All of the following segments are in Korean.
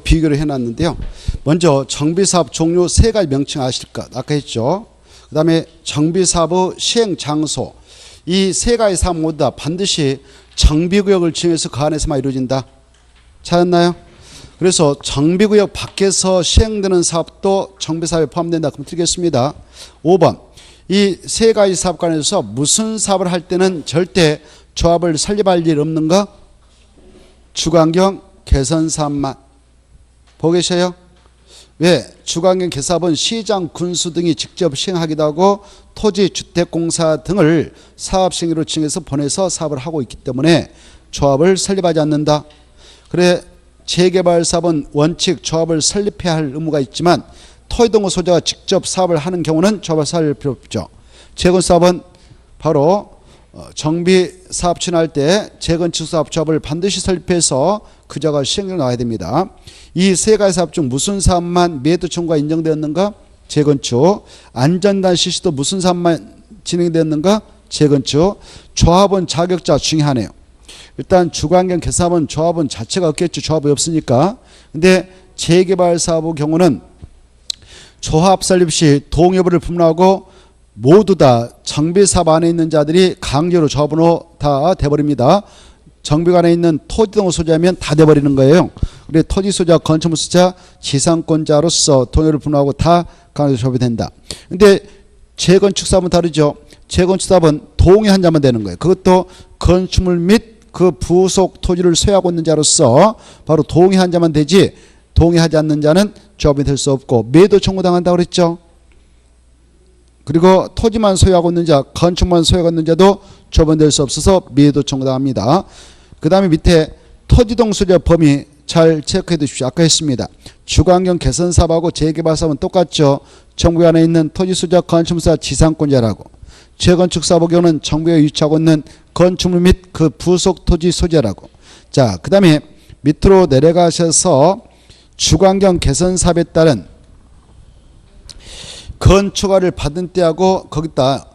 비교를 해놨는데요. 먼저 정비사업 종류 세 가지 명칭 아실까? 아까 했죠. 그 다음에 정비사업의 시행 장소. 이 세 가지 사업 모두 다 반드시 정비구역을 지정해서 그 안에서만 이루어진다. 찾았나요? 그래서 정비구역 밖에서 시행되는 사업도 정비사업에 포함된다. 그럼 드리겠습니다. 5번. 이 세 가지 사업 관련해서 무슨 사업을 할 때는 절대 조합을 설립할 일 없는가? 주거환경 개선 사업만. 보고 계셔요? 왜? 주거환경 개선사업은 시장, 군수 등이 직접 시행하기도 하고 토지, 주택공사 등을 사업 시행으로 지정해서 보내서 사업을 하고 있기 때문에 조합을 설립하지 않는다. 그래 재개발 사업은 원칙 조합을 설립해야 할 의무가 있지만 토지동호 소유자가 직접 사업을 하는 경우는 조합을 설립할 필요 없죠. 재건사업은 바로 정비 사업 추진할 때 재건축 사업 조합을 반드시 설립해서 그자가 시행에 나와야 됩니다. 이 세 가지 사업 중 무슨 사업만 매도 청구가 인정되었는가? 재건축. 안전단 실시도 무슨 사업만 진행되었는가? 재건축. 조합원 자격자 중요하네요. 일단 주거환경 개선사업은 조합원 자체가 없겠죠. 조합이 없으니까. 근데 재개발 사업의 경우는 조합 설립 시 동의여부를 분문하고 모두 다 정비사업 안에 있는 자들이 강제로 조합원으로 다 돼버립니다. 정비관에 있는 토지동호 소유자면 다 돼버리는 거예요. 그래 토지 소유자, 건축물 소유자, 지상권자로서 동의를 분문하고 다 강제로 조합이 된다. 근데 재건축 사업은 다르죠. 재건축 사업은 동의한 자만 되는 거예요. 그것도 건축물 및 그 부속 토지를 소유하고 있는 자로서 바로 동의한 자만 되지 동의하지 않는 자는 조합이 될 수 없고 매도 청구당한다고 그랬죠. 그리고 토지만 소유하고 있는 자, 건축만 소유하고 있는 자도 조합될 수 없어서 매도 청구당합니다. 그 다음에 밑에 토지동 소유자 범위 잘 체크해 두십시오. 아까 했습니다. 주거환경 개선 사업하고 재개발 사업은 똑같죠. 정부 안에 있는 토지 소유자, 건축사, 지상권자라고. 재건축 사업의 경우는 정부에 위치하고 있는 건축물 및 그 부속 토지 소유자라고. 자, 그 다음에 밑으로 내려가셔서 주거환경 개선 사업에 따른 건축허가를 받은 때하고 거기다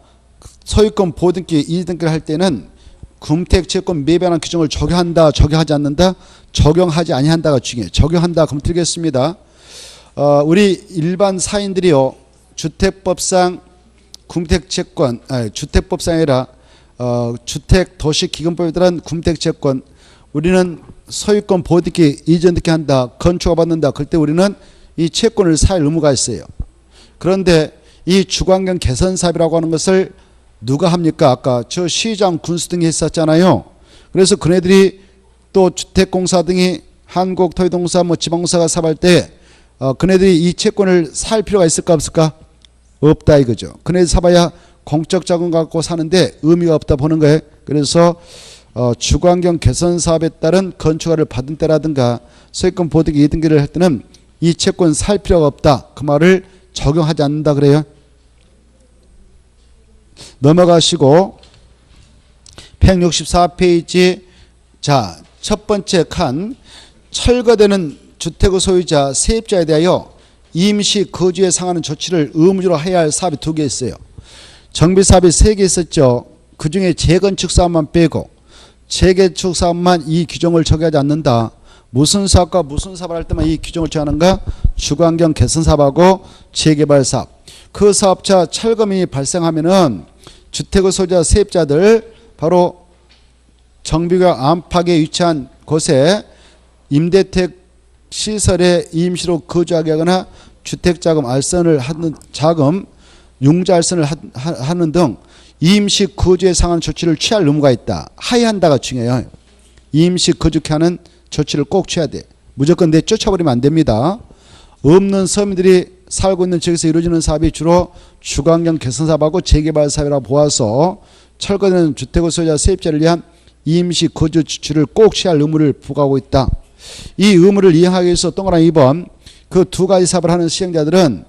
소유권 보호등기, 이의등기를 할 때는 금택채권 매변환 규정을 적용한다, 적용하지 않는다, 적용하지 아니한다가 중요해요. 적용한다 그럼 드리겠습니다. 우리 일반 사인들이요 주택법상 금택채권, 주택법상이 아니라 주택도시기금법에 따른 금택채권 우리는 소유권 보호등기, 이전등기 한다, 건축허가 받는다. 그럴 때 우리는 이 채권을 살 의무가 있어요. 그런데 이 주거환경 개선사업이라고 하는 것을 누가 합니까? 아까 저 시장, 군수 등이 했었잖아요. 그래서 그네들이 또 주택공사 등이 한국토지동사, 지방공사가 사업할 때 그네들이 이 채권을 살 필요가 있을까 없을까? 없다 이거죠. 그네들 사봐야 공적 자금 갖고 사는데 의미가 없다 보는 거예요. 그래서 주거환경 개선사업에 따른 건축허가를 받은 때라든가 소유권 보호등기, 이의등기를 할 때는 이 채권 살 필요가 없다. 그 말을 적용하지 않는다 그래요. 넘어가시고 164페이지 자, 첫 번째 칸 철거되는 주택의 소유자, 세입자에 대하여 임시 거주에 상하는 조치를 의무적으로 해야 할 사업이 2개 있어요. 정비사업이 3개 있었죠. 그중에 재건축 사업만 빼고 재개축 사업만 이 규정을 적용하지 않는다. 무슨 사업과 무슨 사업을 할 때만 이 규정을 정하는가? 주거환경 개선 사업하고 재개발 사업. 그 사업자 철거민이 발생하면은 주택의 소유자 세입자들 바로 정비구역 안팎에 위치한 곳에 임대택 시설에 임시로 거주하게 하거나 주택자금 알선을 하는 자금, 융자 알선을 하는 등 임시 거주에 상한 조치를 취할 의무가 있다. 하야한다가 중요해요. 임시 거주케 하는 조치를 꼭 취해야 돼. 무조건 내쫓아버리면 안 됩니다. 없는 서민들이 살고 있는 지역에서 이루어지는 사업이 주로 주거환경 개선 사업하고 재개발 사업이라고 보아서 철거되는 주택의 소유자 세입자를 위한 임시 거주 조치를 꼭 취할 의무를 부과하고 있다. 이 의무를 이행하기 위해서 동그라미 2번 그 2가지 사업을 하는 시행자들은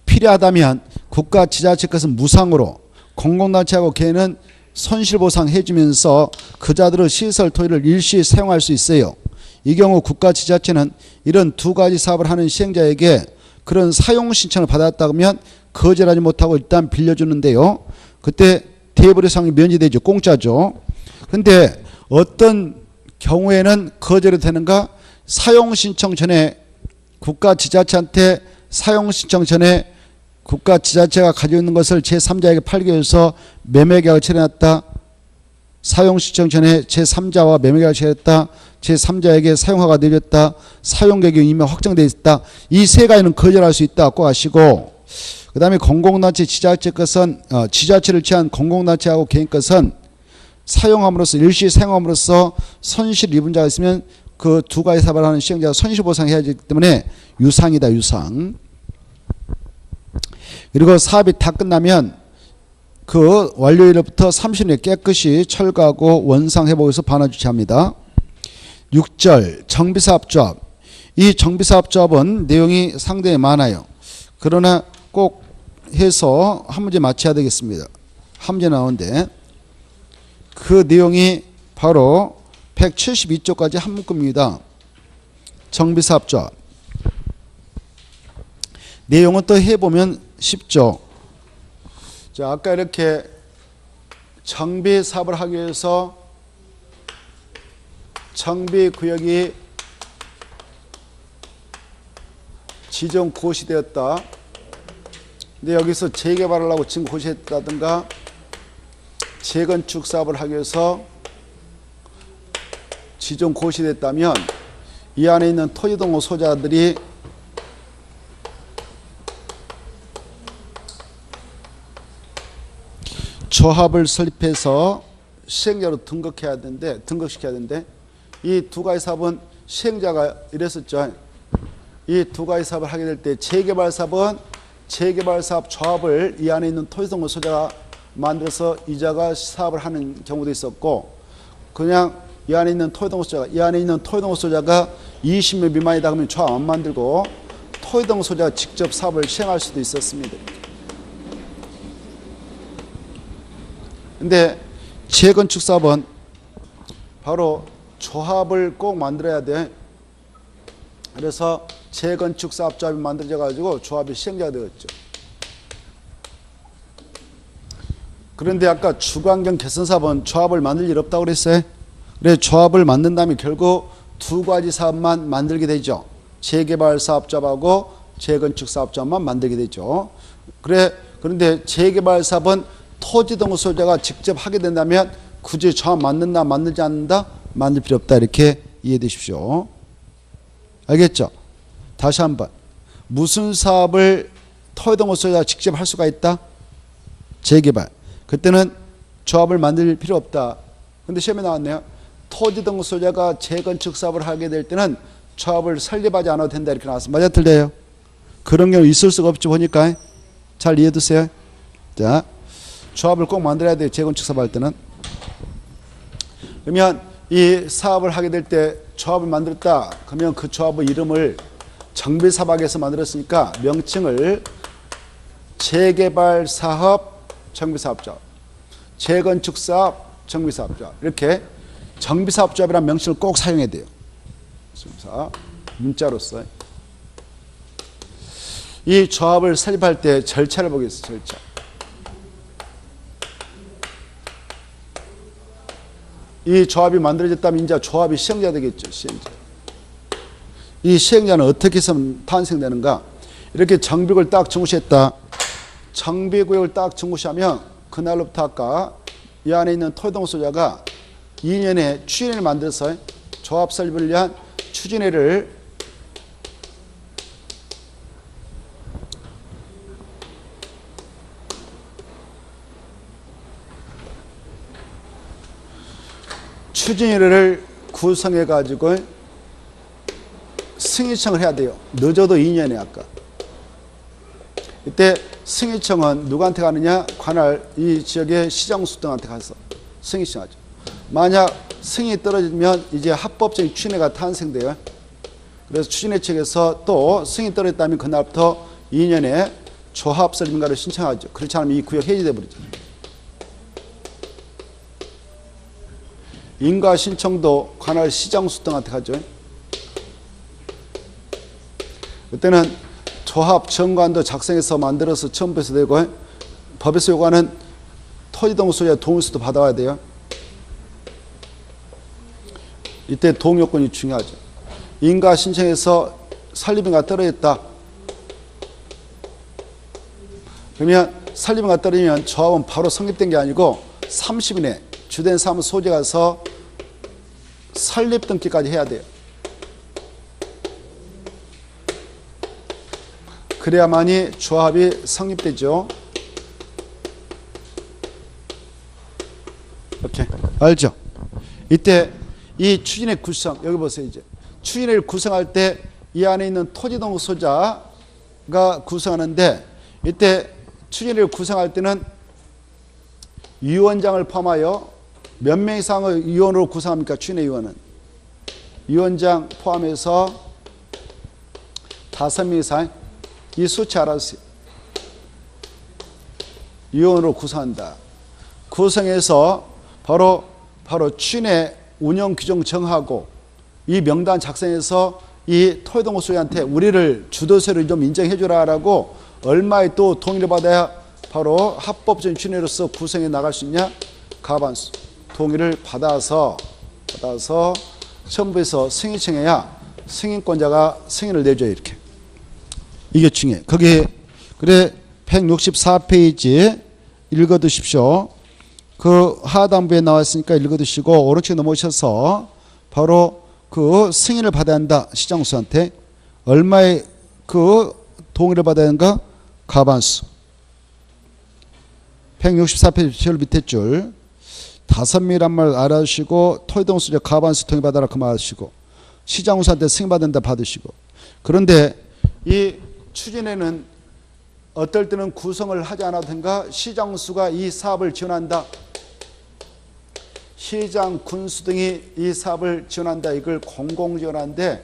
필요하다면 국가 지자체 것은 무상으로 공공단체하고 개인은 손실보상 해주면서 그자들의 시설 토지를 일시 사용할 수 있어요. 이 경우 국가 지자체는 이런 2가지 사업을 하는 시행자에게 그런 사용 신청을 받았다면 거절하지 못하고 일단 빌려주는데요. 그때 대부료상이 면제되죠. 공짜죠. 근데 어떤 경우에는 거절이 되는가? 사용신청 전에 국가지자체한테 사용신청 전에 국가지자체가 가지고 있는 것을 제3자에게 팔기 위해서 매매계약을 체결했다. 사용신청 전에 제3자와 매매계약을 체결했다. 제3자에게 사용허가가 내렸다. 사용계획이 이미 확정되어 있다. 이 세 가지는 거절할 수 있다고 하시고, 그 다음에 공공단체 지자체 것은 지자체를 취한 공공단체하고 개인 것은 사용함으로써 일시 사용함으로써 손실 입은 자가 있으면 그 두 가지 사업을 하는 시행자가 손실보상해야 하기 때문에 유상이다. 유상. 그리고 사업이 다 끝나면 그 완료일로부터 30일 깨끗이 철거하고 원상회복해서 반환 조치합니다. 6절 정비사업조합. 이 정비사업조합은 내용이 상당히 많아요. 그러나 꼭 해서 한 문제 맞춰야 되겠습니다. 한 문제 나오는데 그 내용이 바로 172쪽까지 한 문구입니다. 정비사업조합. 내용은 또 해보면 쉽죠. 자, 아까 이렇게 정비사업을 하기 위해서 정비구역이 지정 고시되었다. 근데 여기서 재개발을 하고 지금 고시했다든가 재건축 사업을 하기 위해서 지정 고시됐다면 이 안에 있는 토지동호 소유자들이 조합을 설립해서 시행자로 등극시켜야 되는데 이 두 가지 사업은 시행자가 이랬었죠. 이 두 가지 사업을 하게 될 때 재개발 사업은 재개발 사업 조합을 이 안에 있는 토지동호 소유자가 만들어서 이자가 사업을 하는 경우도 있었고, 그냥 이 안에 있는 토지동호 소유자가 20명 미만이다 그러면 조합 안 만들고 토지동호 소유자가 직접 사업을 시행할 수도 있었습니다. 근데 재건축 사업은 바로 조합을 꼭 만들어야 돼. 그래서 재건축 사업 조합이 만들어져 가지고 조합이 시행자가 되었죠. 그런데 아까 주거환경 개선 사업은 조합을 만들 일 없다고 그랬어요. 그래 조합을 만든 다음에 결국 두 가지 사업만 만들게 되죠. 재개발 사업 조합하고 재건축 사업 조합만 만들게 되죠. 그런데 재개발 사업은 토지동호 소유자가 직접 하게 된다면 굳이 조합 만든다 만들지 않는다 만들 필요 없다 이렇게 이해해 주십시오. 알겠죠? 다시 한번 무슨 사업을 토지동호 소유자가 직접 할 수가 있다? 재개발. 그때는 조합을 만들 필요 없다. 근데 시험에 나왔네요. 토지동호 소유자가 재건축 사업을 하게 될 때는 조합을 설립하지 않아도 된다 이렇게 나왔습니다. 맞아 틀려요? 그런 경우 있을 수가 없죠. 보니까 잘 이해해 두세요. 자, 조합을 꼭 만들어야 돼요. 재건축 사업 할 때는. 그러면 이 사업을 하게 될 때 조합을 만들었다. 그러면 그 조합의 이름을 정비사업에서 만들었으니까 명칭을 재개발 사업 정비사업조합, 재건축 사업 정비사업조합 이렇게 정비사업조합이라는 명칭을 꼭 사용해야 돼요. 문자로서. 이 조합을 설립할 때 절차를 보겠습니다. 절차. 이 조합이 만들어졌다면 이제 조합이 시행자 되겠죠. 시행자. 이 시행자는 어떻게 해서 탄생되는가? 이렇게 정비구역을 딱 정시했다. 정비구역을 딱 정시하면 그날로부터 아까 이 안에 있는 토지동호 소유자가 2년에 추진회를 만들어서 조합 설립을 위한 추진회를 구성해 가지고 승인청을 해야 돼요. 늦어도 2년에 아까. 이때 승인청은 누구한테 가느냐? 관할 이 지역의 시정수 등한테 가서 승인청하죠. 만약 승인이 떨어지면 이제 합법적인 추진회가 탄생돼요. 그래서 추진회 측에서 또 승인이 떨어졌다면 그날부터 2년에 조합 설립인가를 신청하죠. 그렇지 않으면 이 구역 해지돼 버리죠. 인가 신청도 관할 시장수 등한테 가죠. 그때는 조합 정관도 작성해서 만들어서 첨부해서 되고 법에서 요구하는 토지동호 소유자 동의서도 받아와야 돼요. 이때 동의 요건이 중요하죠. 인가 신청에서 설립인가 떨어졌다. 그러면 설립인가 떨어지면 조합은 바로 성립된 게 아니고 30일 내 주된 사무 소재 가서 설립 등기까지 해야 돼요. 그래야만이 조합이 성립되죠. 이렇게 알죠? 이때 이 추진의 구성, 여기 보세요. 이제 추진을 구성할 때 이 안에 있는 토지동호 소자가 구성하는데, 이때 추진을 구성할 때는 위원장을 포함하여 몇 명 이상의 위원으로 구성합니까? 추진의 위원은 위원장 포함해서 5명 이상, 이 수치 알아주세요. 위원으로 구성한다. 구성해서 바로 추진의 운영 규정 정하고 이 명단 작성해서 이 토지동호 소유한테 우리를 주도세를 좀 인정해 주라라고 얼마의 또 동의를 받아야 바로 합법적인 추진으로서 구성해 나갈 수 있냐? 가반수 동의를 받아서 정부에서 승인청해야 승인권자가 승인을 내줘요. 이렇게. 이게 중요해요. 거기 그래 164페이지 읽어두십시오. 그 하단부에 나왔으니까 읽어두시고 오른쪽에 넘어오셔서 바로 그 승인을 받아야 한다. 시장수한테 얼마의 그 동의를 받아야 하는가? 가반수. 164페이지 제일 밑에 줄 5명이란 말 알아주시고 토지동호 소재 가반수 동의 받아라 그 말 하시고 시장수한테 승인 받는다 받으시고. 그런데 이 추진에는 어떨 때는 구성을 하지 않아도 된가? 시장수가 이 사업을 지원한다. 시장, 군수 등이 이 사업을 지원한다. 이걸 공공지원하는데,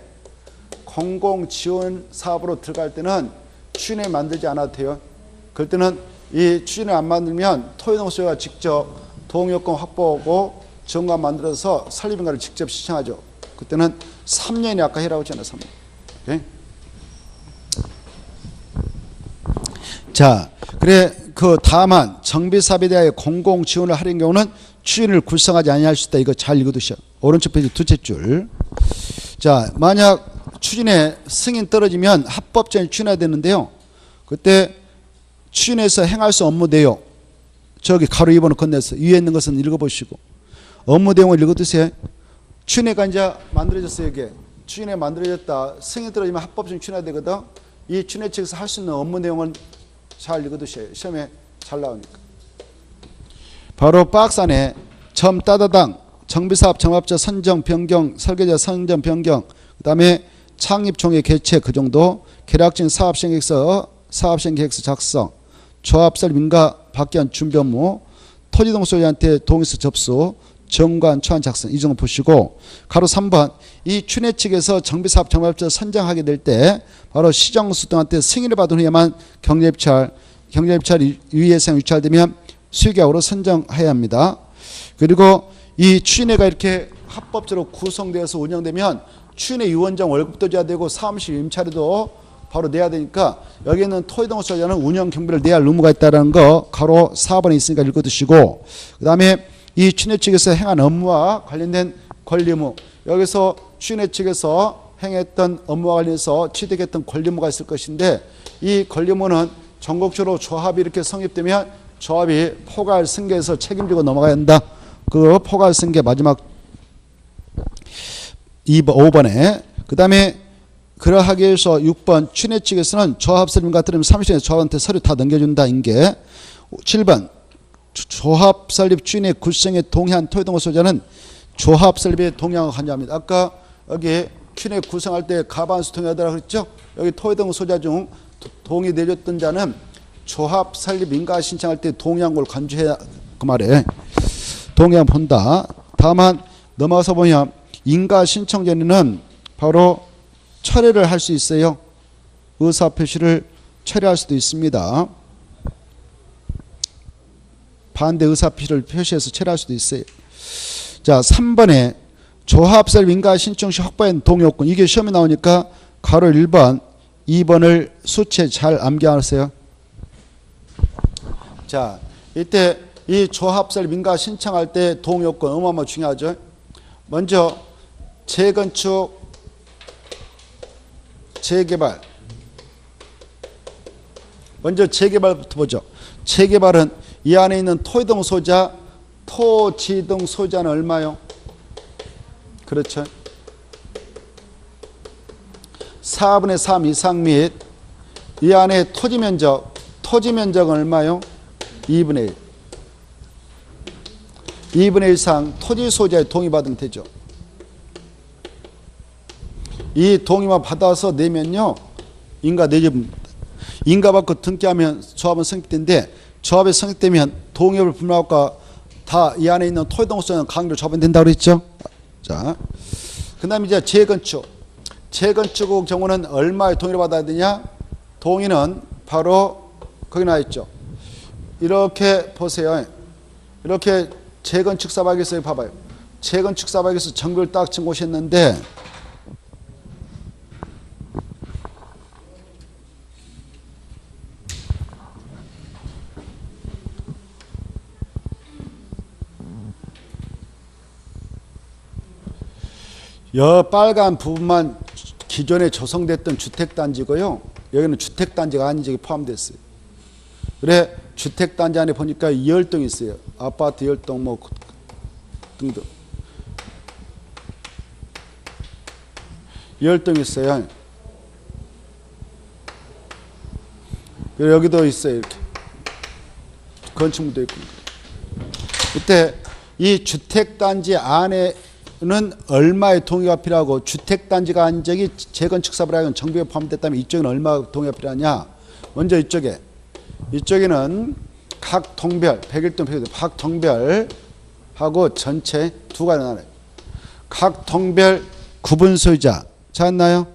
공공지원 사업으로 들어갈 때는 추진에 만들지 않아도 돼요. 그럴 때는 이 추진을 안 만들면 토지동호 소유가 직접 동의요건 확보하고 정관 만들어서 설립인가를 직접 신청하죠. 그때는 3년이 아까 해라고 했잖아요. 3년. 오케이? 자, 그래 그 다만 정비사업에 대하여 공공 지원을 하는 경우는 추진을 구성하지 아니할 수 있다. 이거 잘 읽어두셔. 오른쪽 페이지 두째 줄. 자, 만약 추진에 승인 떨어지면 합법적인 추진해야 되는데요. 그때 추진해서 행할 수 업무 내용 저기 가로 2번을 건네서 위에 있는 것은 읽어보시고 업무 내용을 읽어두세요. 추진회가 이제 만들어졌어요. 이게 추진회 만들어졌다. 승인 떨어지면 합법적인 추진해야 되거든. 이 추진회 측에서 할 수 있는 업무 내용은 잘 읽어두셔요. 시험에 잘 나오니까. 바로 박스 안에 점 따다당 정비사업 정합자 선정 변경 설계자 선정 변경 그 다음에 창립총회 개최 그 정도 계략적인 사업시행계획서 사업시행계획서 작성 조합설 민가 박기한 준비 업무 토지동호 소유한테 동의서 접수 정관 초안 작성 이 정도 보시고 가로 3번 이 추진회 측에서 정비사업 정합자 선정하게 될 때 바로 시정수 등한테 승인을 받은 후에만 경제입찰 유예사항 유찰되면 수의계약으로 선정해야 합니다. 그리고 이 추진회가 이렇게 합법적으로 구성되어서 운영되면 추진회 위원장 월급도 줘야 되고 사무실 임차료도 바로 내야 되니까 여기에는 토지동호 소유자는 운영 경비를 내야 할 의무가 있다는 거 가로 4번에 있으니까 읽어두시고 그 다음에 이 추진회 측에서 행한 업무와 관련된 권리 의무 여기서 추진회 측에서 행했던 업무와 관련해서 취득했던 권리 의무가 있을 것인데 이 권리 의무는 전국적으로 조합이 이렇게 성립되면 조합이 포괄 승계에서 책임지고 넘어가야 한다. 그 포괄 승계 마지막 5번에 그 다음에 그러하기 위해서 6번 추진회 측에서는 조합 설립과 들으면 30년에 조합한테 서류 다 넘겨준다. 인게 7번 조합 설립 추진회 구성에 동의한 토지동호 소유자는 조합 설립에 동의하고 관여합니다. 아까 여기 추진회 구성할 때 가반수 동의하더라 그랬죠. 여기 토지동호 소유자 중 동의 내줬던 자는 조합 설립 인가 신청할 때 동의한 걸 간주해야 그 말에 동의한 본다. 다만 넘어가서 보면 인가 신청 전에는 바로 철회를 할 수 있어요. 의사표시를 철회할 수도 있습니다. 반대 의사표시를 표시해서 철회할 수도 있어요. 자 3번에 조합 설립 인가 신청 시 확보한 동의요건 이게 시험에 나오니까 가로 1번 2번을 수치에 잘 암기하세요. 자, 이때 이 조합설 민가 신청할 때 동의요건 어마어마 중요하죠. 먼저 재건축 재개발. 먼저 재개발부터 보죠. 재개발은 이 안에 있는 토지동 소자, 토지동 소자는 얼마요? 그렇죠. 4분의 3 이상 및 이 안에 토지 면적은 얼마요? 2분의 1. 2분의 1 이상 토지 소자에 동의받으면 되죠. 이 동의만 받아서 내면요, 인가 내집니다. 인가 받고 등기하면 조합은 성립된데, 조합이 성립되면 동의업을 분할과 다 이 안에 있는 토지동 소자는 강제로 처분된다고 그랬죠. 자, 그 다음에 이제 재건축. 재건축의 경우는 얼마의 동의를 받아야 되냐? 동의는 바로 거기 나와 있죠. 이렇게 보세요. 이렇게 재건축 사박에서 봐봐요. 재건축 사박에서 정비를 딱 친 곳이 있는데, 여 빨간 부분만 기존에 조성됐던 주택단지고요. 여기는 주택단지가 아닌 지역이 포함됐어요. 그래 주택단지 안에 보니까 10동이 있어요. 아파트 10동 뭐 등등 10동이 있어요. 그리고 여기도 있어요. 이렇게 건축물도 있고. 이때 이 주택단지 안에 는 얼마의 동의가 필요하고, 주택단지가 아닌 적이 재건축 사업을 하면 정비가 포함됐다면 이쪽은 얼마 동의가 필요하냐? 먼저 이쪽에는 각 동별 101동 101동 각 동별하고 전체 두 가지 나눠요. 각 동별 구분 소유자 찾았나요?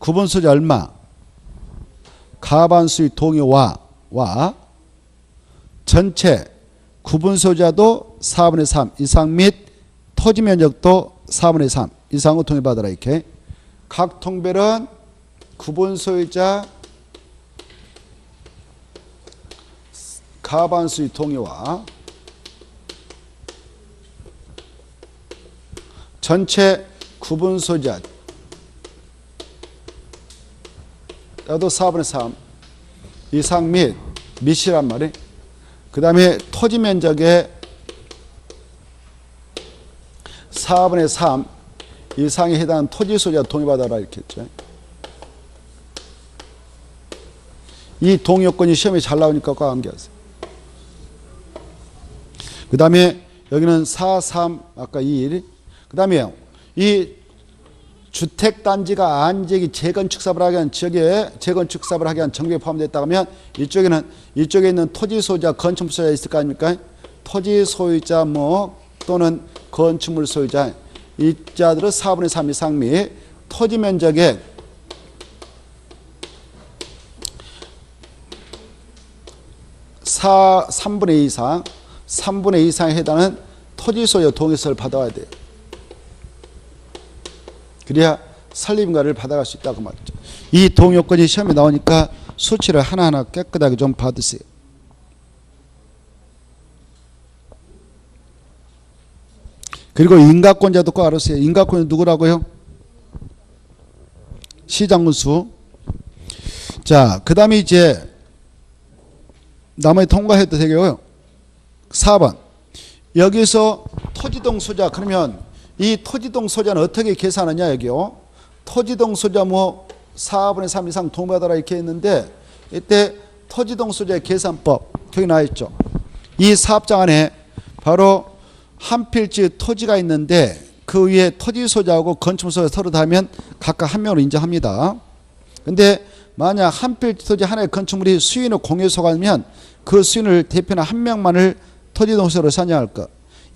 구분 소유자 얼마? 가반수의 동의와 전체 구분 소유자도 4분의 3 이상 및 토지 면적도 4분의 3 이상으로 동의받아라. 이렇게 각 통별은 구분 소유자 가반수의 동의와 전체 구분 소유자 나도 4분의 3 이상 밑이란 말이에요. 그 다음에 토지 면적의 4분의 3 이상에 해당하는 토지 소유자 동의받아라 이렇게 했죠. 이 동의 요건이 시험에 잘 나오니까 꼭 암기하세요. 그 다음에 여기는 4, 3 아까 2, 1. 그 다음에 이 주택단지가 아닌 지역이 재건축 사업을 하게 한 지역에 재건축 사업을 하게 한 정비에 포함됐다고 하면 이쪽에 있는 토지 소유자 건축물 소유자 있을 거 아닙니까? 토지 소유자 또는 건축물 소유자 이 자들은 4분의 3 이상 및 토지 면적의 3분의 2 이상 3분의 2 이상에 해당하는 토지 소유 동의서를 받아와야 돼요. 그래야 설립인가를 받아갈 수 있다고 말이죠. 이 동의 요건이 시험에 나오니까 수치를 하나하나 깨끗하게 좀 받으세요. 그리고 인가권자도 꼭 알으세요. 인가권자 누구라고요? 시장군수. 자, 그 다음에 이제 나머지 통과해도 되고요. 4번. 여기서 토지동 소자, 그러면 이 토지동 소자는 어떻게 계산하냐, 여기요. 토지동 소자 4분의 3 이상 동의받아라 이렇게 했는데, 이때 토지동 소자의 계산법, 여기 나와 있죠. 이 사업장 안에 바로 한 필지 토지가 있는데 그 위에 토지 소유자하고 건축물 소유자 서로 다면 각각 한 명으로 인정합니다. 근데 만약 한 필지 토지 하나의 건축물이 수인을 공유 소유하면 그 수인을 대표하는 한 명만을 토지 동소유자로 선정할까?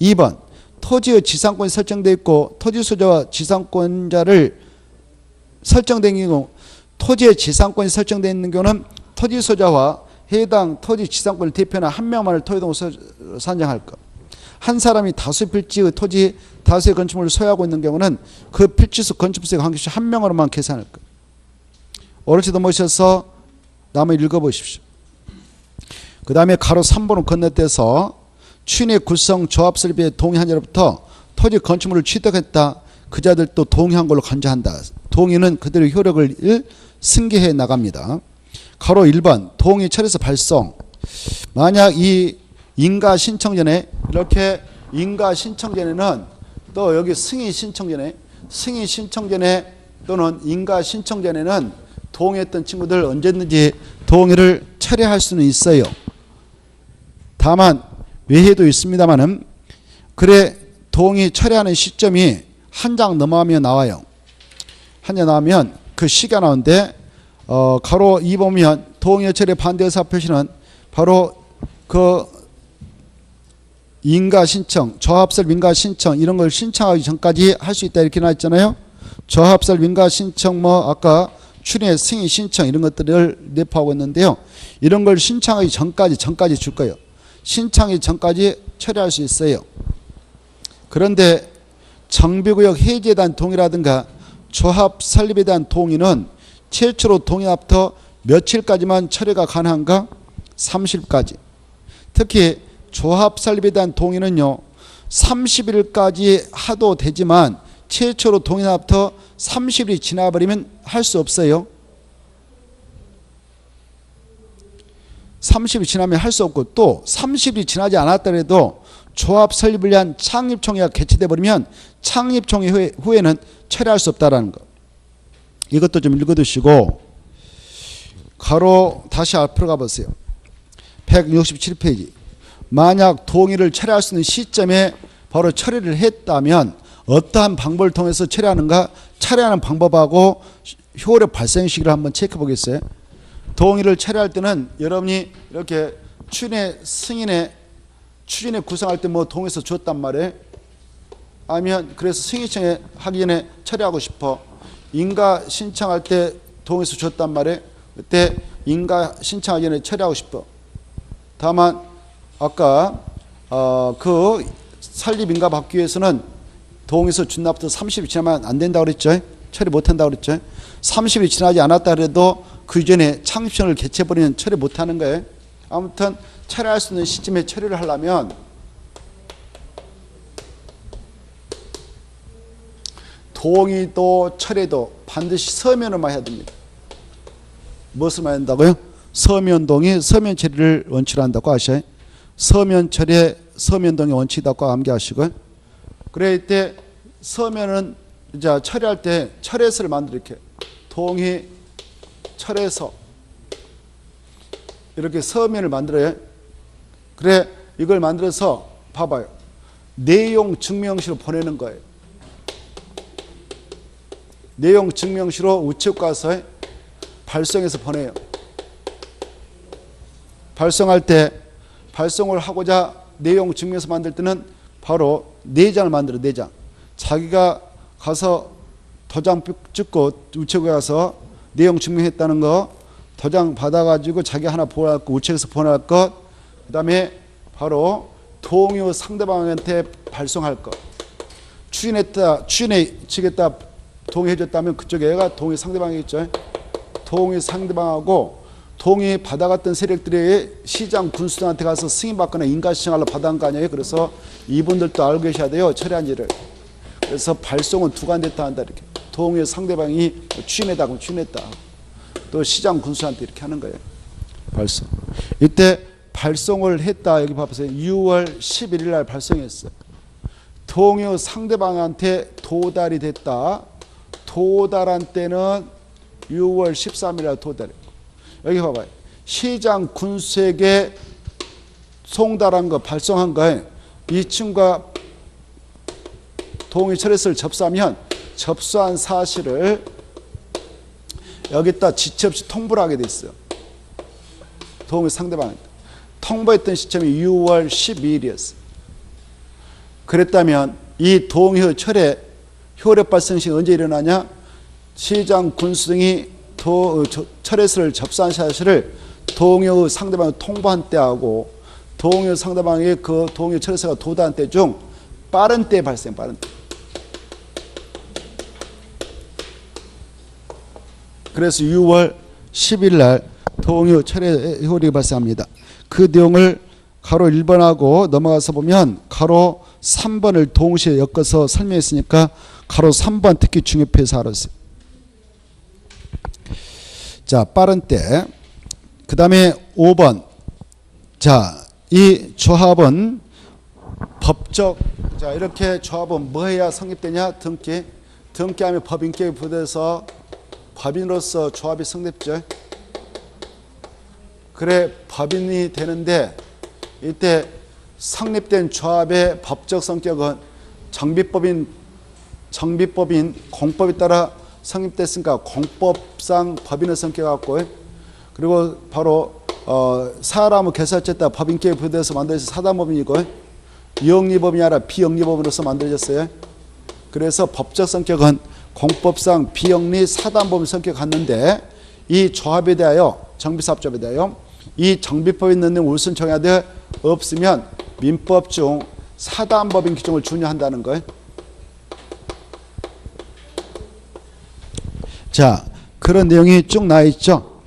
2번 토지의 지상권이 설정되어 있고 토지 소유자와 지상권자를 설정된 경우, 토지의 지상권이 설정되어 있는 경우는 토지 소유자와 해당 토지 지상권을 대표하는 한 명만을 토지 동소유자로 선정할까? 한 사람이 다수 필지의 토지, 다수의 건축물을 소유하고 있는 경우는 그 필지수 건축물세 관계시 한 명으로만 계산할 거예요. 옳지도 못해서 남을 읽어보십시오. 그 다음에 가로 3번을 건너뛰어서 취인의 구성 조합 설립에 동의한 자로부터 토지 건축물을 취득했다. 그 자들도 동의한 걸로 간주한다. 동의는 그대로 효력을 승계해 나갑니다. 가로 1번 동의 철에서 발송. 만약 이 인가 신청 전에 이렇게 인가 신청 전에는 또 여기 승인 신청 전에 또는 인가 신청 전에는 동의했던 친구들 언제든지 동의를 철회할 수는 있어요. 다만 외해도 있습니다만은 그래 동의 철회하는 시점이 한 장 넘어가면 나와요. 한 장 나오면 그 시가 나오는데 가로 2 보면 동의 철회 반대 의사 표시는 바로 그 인가 신청, 조합설 민가 신청 이런 걸 신청하기 전까지 할 수 있다 이렇게 나와 있잖아요. 조합설 민가 신청 뭐 아까 출입 승인 신청 이런 것들을 내포하고 있는데요. 이런 걸 신청하기 전까지 줄 거예요. 신청하기 전까지 처리할 수 있어요. 그런데 정비구역 해제에 대한 동의라든가 조합 설립에 대한 동의는 최초로 동의합부터 며칠까지만 처리가 가능한가? 30일까지. 특히 조합 설립에 대한 동의는요. 30일까지 하도 되지만 최초로 동의합부터 30일이 지나버리면 할 수 없어요. 30일이 지나면 할 수 없고 또 30일이 지나지 않았더라도 조합 설립을 위한 창립총회가 개최돼 버리면 창립총회 후에는 처리할 수 없다라는 거. 이것도 좀 읽어두시고 가로 다시 앞으로 가보세요. 167페이지. 만약 동의를 처리할 수 있는 시점에 바로 처리를 했다면 어떠한 방법을 통해서 처리하는가? 처리하는 방법하고 효력 발생 시기를 한번 체크해 보겠어요. 동의를 처리할 때는 여러분이 이렇게 추진에 구성할 때 뭐 동의서 줬단 말이에요. 아니면 그래서 승인청에 하기 전에 처리하고 싶어. 인가 신청할 때 동의서 줬단 말이에요. 그때 인가 신청하기 전에 처리하고 싶어. 다만 아까 그 설립 인가 받기 위해서는 동의서 준 날부터 30일 지나면 안 된다고 그랬죠. 처리 못한다고 그랬죠. 30일이 지나지 않았다 그래도 그 이전에 창립청을 개최해버리면 처리 못하는 거예요. 아무튼 처리할 수 있는 시점에 처리를 하려면 동의도 처리도 반드시 서면으로만 해야 됩니다. 무엇을 해야 된다고요? 서면 동의, 서면 처리를 원칙으로 한다고 아셔요. 서면 처리, 서면 동의 원칙이라고 암기하시고요. 그래 이때 서면은 이제 처리할 때 철회서를 만들어 이렇게 동의 철회서 이렇게 서면을 만들어요. 그래 이걸 만들어서 봐봐요. 내용 증명시로 보내는 거예요. 내용 증명시로 우체국 가서 발송해서 보내요. 발송할 때 발송을 하고자 내용 증명서 만들 때는 바로 4장을 만들어 4장. 자기가 가서 도장 찍고 우체국에 가서 내용 증명했다는 거 도장 받아가지고 자기 하나 보낼 거 우체국에서 보낼 것 그 다음에 바로 동의 상대방한테 발송할 것. 추진해 지겠다 동의해줬다면 그쪽 애가 동의 상대방이겠죠. 동의 상대방하고 동의 받아갔던 세력들이 시장 군수들한테 가서 승인받거나 인가신청하려 받아간 거 아니에요. 그래서 이분들도 알고 계셔야 돼요. 처리한 일을. 그래서 발송은 두간됐다 한다 이렇게. 동의 상대방이 추진했다 그러면 추진했다. 또 시장 군수한테 이렇게 하는 거예요. 발송. 이때 발송을 했다. 여기 봐보세요. 6월 11일 날 발송했어요. 동의 상대방한테 도달이 됐다. 도달한 때는 6월 13일 날 도달했고. 여기 봐봐요. 시장 군수에게 송달한 거, 발송한 거에 이 친구가 동의 철회서를 접수하면 접수한 사실을 여기다 지체 없이 통보를 하게 돼 있어요. 동의 상대방한테. 통보했던 시점이 6월 12일이었어요. 그랬다면 이 동의 철회 효력 발생 시기 언제 일어나냐? 시장 군수 등이 철회서를 접수한 사실을 동의 상대방을 통보한 때하고 동의 상대방의 그 동의 철회서가 도달한 때 중 빠른 때 발생, 빠른 때. 그래서 6월 10일 날 동의 철회 효력이 발생합니다. 그 내용을 가로 1번하고 넘어가서 보면 가로 3번을 동시에 엮어서 설명했으니까 가로 3번 특히 중요해서 알았어요. 자, 빠른 때. 그 다음에 5번. 자, 이 조합은 법적, 자, 이렇게 조합은 뭐 해야 성립되냐? 등기. 등기하면 법인격이 부여돼서 법인으로서 조합이 성립죠. 그래, 법인이 되는데 이때 성립된 조합의 법적 성격은 정비법인, 공법에 따라 성립됐으니까 공법상 법인의 성격 갖고, 그리고 바로 사람의 개설죄에 따라 법인격이 부여돼서 만들어서 사단법인이고, 영리법인이 아니라 비영리법인으로서 만들어졌어요. 그래서 법적 성격은 공법상 비영리 사단법인 성격 갖는데, 이 조합에 대하여, 정비사업조합에 대하여 이 정비법에 있는 우선 정해야 돼. 없으면 민법 중 사단법인 규정을 준용한다는 거예요. 자, 그런 내용이 쭉 나와 있죠.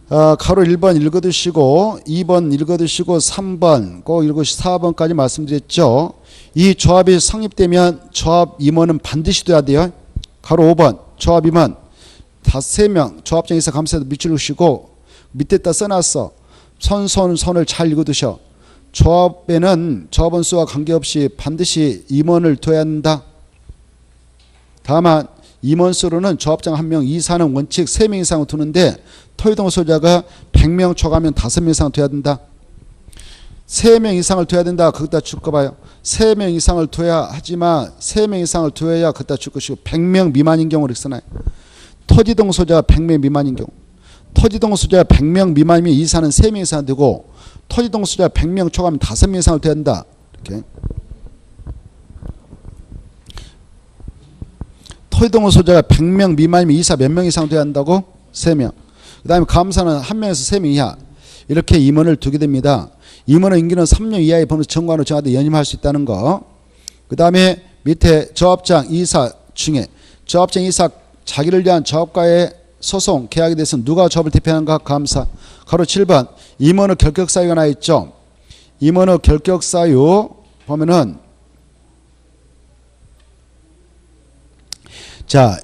가로 1번 읽어두시고 2번 읽어두시고 3번 꼭 읽으시고 4번까지 말씀드렸죠. 이 조합이 성립되면 조합 임원은 반드시 돼야 돼요. 가로 5번 조합 임원 5명 조합장 이사 감사도 밑줄으시고 밑에다 써놨어. 선을 잘 읽어두셔. 조합에는 조합원 수와 관계없이 반드시 임원을 둬야 한다. 다만 임원 수로는 조합장 1명 이사는 원칙 3명 이상을 두는데 토의동 소유자가 100명 초과하면 5명 이상 둬야 된다. 3명 이상을 둬야 된다. 거기다 줄 거 봐요. 3명 이상을 둬야 하지만 3명 이상을 둬야 거기다 줄 것이고 100명 미만인 경우를 이렇게 써놔요. 토지동 소유자가 100명 미만인 경우. 토지동 소유자가 100명 미만이면 이사는 3명 이상 되고 토지동 소유자가 100명 초과하면 5명 이상을 둬야 된다. 이렇게. 토지동 소유자가 100명 미만이면 이사 몇 명 이상 돼야 한다고? 3명. 그 다음에 감사는 1명에서 3명 이하. 이렇게 임원을 두게 됩니다. 임원의 임기는 3년 이하의 법률 정관으로 정하되 연임할 수 있다는 거. 그 다음에 밑에 조합장 이사 중에 조합장 이사 자기를 위한 조합과의 소송 계약에 대해서 누가 조합을 대표하는가? 감사. 가로 7번 임원의 결격사유가 나와 있죠. 임원의 결격사유 보면은 자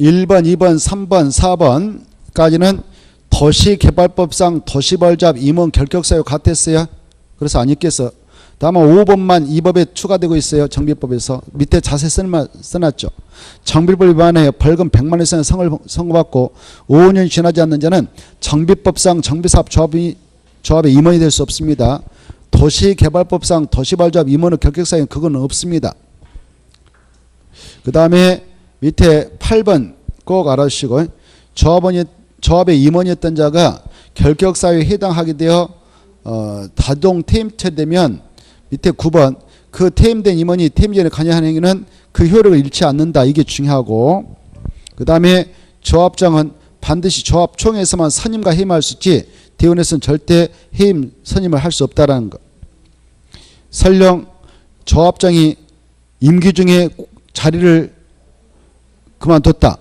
1번, 2번, 3번, 4번까지는 도시개발법상 도시벌잡 임원 결격사유 같았어요. 그래서 안 읽겠어. 다만 5번만 이 법에 추가되고 있어요. 정비법에서. 밑에 자세히 써놨죠. 정비법 위반하여 벌금 100만 원 이상의 상을 선고받고 5년 지나지 않는 자는 정비법상 정비사업 조합의 임원이 될 수 없습니다. 도시개발법상 도시벌잡 임원의 결격사유는 그건 없습니다. 그 다음에 밑에 8번 꼭 알아주시고 조합의 임원이었던 자가 결격사유에 해당하게 되어 다동 퇴임되면 밑에 9번 그 퇴임된 임원이 퇴임 전에 관여하는 행위는 그 효력을 잃지 않는다. 이게 중요하고 그 다음에 조합장은 반드시 조합총회에서만 선임과 해임할 수 있지 대원에서는 절대 해임 선임을 할 수 없다라는 것. 설령 조합장이 임기 중에 자리를 그만뒀다.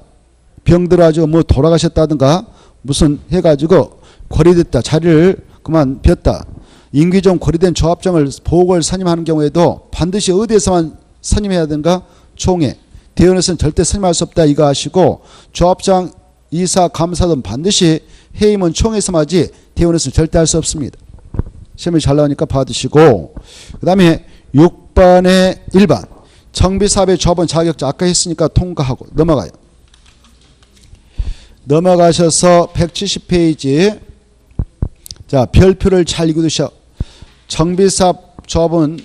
병들어가지고 뭐 돌아가셨다든가 무슨 해가지고 고리됐다. 자리를 그만 비웠다. 임기 중 고리된 조합장을 보궐 선임하는 경우에도 반드시 어디에서만 선임해야 되는가? 총회. 대원에서는 절대 선임할 수 없다. 이거 아시고 조합장, 이사, 감사 등 반드시 해임은 총회에서만 하지 대원에서는 절대 할 수 없습니다. 시험이 잘 나오니까 받으시고 그 다음에 6번에 1번 정비사업의 조합원 자격자 아까 했으니까 통과하고 넘어가요. 넘어가셔서 170페이지 자 별표를 잘 읽어두셔. 정비사업 조합은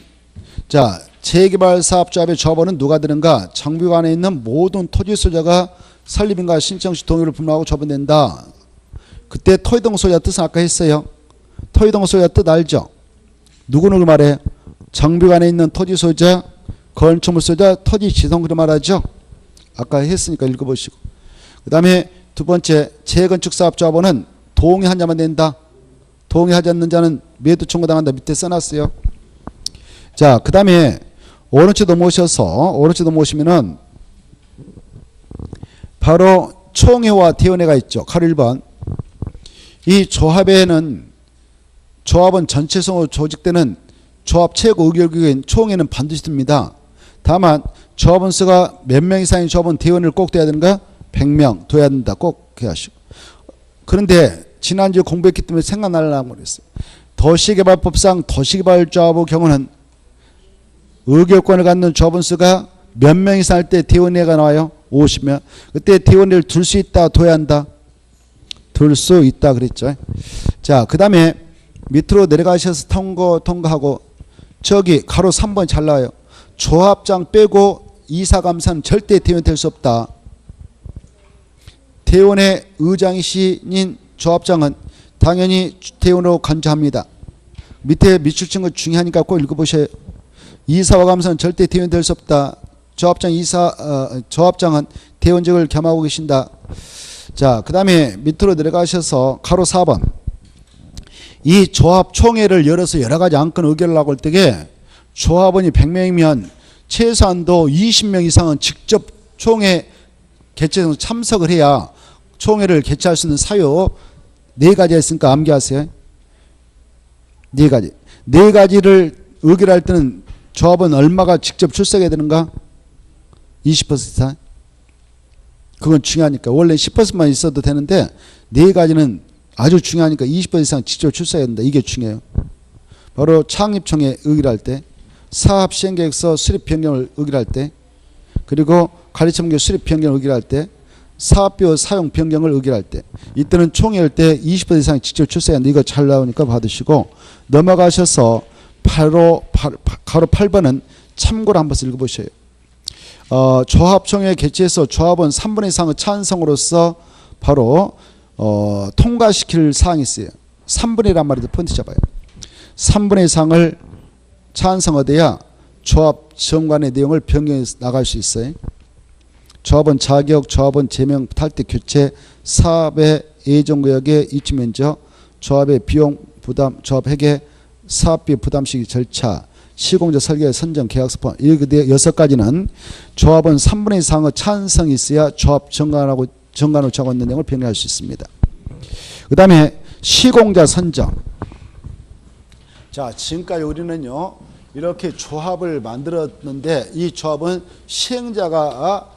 자 재개발사업조합의 조합원은 누가 되는가? 정비관에 있는 모든 토지 소유자가 설립인가 신청 시 동의를 분명하고 조합원된다. 그때 토지동 소유자 뜻은 아까 했어요. 토지동 소유자 뜻 알죠? 누구누구 말해? 정비관에 있는 토지 소유자, 건축물 소유자, 토지 지정 그런 말하죠. 아까 했으니까 읽어보시고. 그 다음에 두 번째 재건축사업조합원은 동의한 자만 된다. 동의하지 않는 자는 매도 청구당한다. 밑에 써놨어요. 자, 그 다음에 오른쪽 넘어오시면은 바로 총회와 대원회가 있죠. 가로 1번. 이 조합에는 조합은 전체성으로 조직되는 조합 최고 의결국인 총회는 반드시 듭니다. 다만 조합원 수가 몇 명 이상인 조합원 대원을 꼭 둬야 되는가? 100명 둬야 된다. 꼭 하시고. 그런데 지난주에 공부했기 때문에 생각나려고 그랬어요. 도시개발법상 도시개발조합의 경우는 의결권을 갖는 조합원 수가 몇 명 이상 할 때 대원회가 나와요? 50명. 그때 대원회를 둘 수 있다, 둬야 한다? 둘 수 있다 그랬죠. 자, 그 다음에 밑으로 내려가셔서 통과하고 저기 가로 3번 잘 나와요. 조합장 빼고 이사감사는 절대 대원 될 수 없다. 대원의 의장이신 조합장은 당연히 대원으로 간주합니다. 밑에 밑줄 거 중요하니까 꼭 읽어보셔요. 이사와 감사는 절대 대원 될 수 없다. 조합장은 대원직을 겸하고 계신다. 자, 그 다음에 밑으로 내려가셔서 가로 4번. 이 조합 총회를 열어서 여러 가지 안건 의결을 하고 할 때에 조합원이 100명이면 최소한도 20명 이상은 직접 총회 개최에서 참석을 해야 총회를 개최할 수 있는 사유 4가지가 있으니까 암기하세요. 4가지. 4가지를 의결할 때는 조합은 얼마가 직접 출석해야 되는가? 20% 이상. 그건 중요하니까. 원래 10%만 있어도 되는데 4가지는 아주 중요하니까 20% 이상 직접 출석해야 된다. 이게 중요해요. 바로 창립총회 의결할 때, 사업시행계획서 수립 변경을 의결할 때, 그리고 관리청계 수립 변경을 의결할 때, 사업비용 사용 변경을 의결할 때, 이때는 총회할 때 20% 이상 직접 출석해야 한다. 이거 잘 나오니까 받으시고 넘어가셔서 가로 8번은 참고로 한번 읽어보셔요. 조합총회 개최해서 조합원 3분의 이상의 찬성으로서 바로 통과시킬 사항이 있어요. 3분의 1란 말이죠. 포인트 잡아요. 3분의 이상을 찬성하돼야 조합 정관의 내용을 변경해 나갈 수 있어요. 조합원 자격, 조합원 제명, 탈퇴, 교체, 사업의 예정구역의 입지 면적, 조합의 비용 부담, 조합 회계, 사업비 부담 시기 절차, 시공자 설계, 선정, 계약서 포함. 이 6가지는 조합원 3분의 이상의 찬성이 있어야 조합 정관으로 적어있는 내용을 변경할 수 있습니다. 그 다음에 시공자 선정. 자, 지금까지 우리는요 이렇게 조합을 만들었는데 이 조합은 시행자가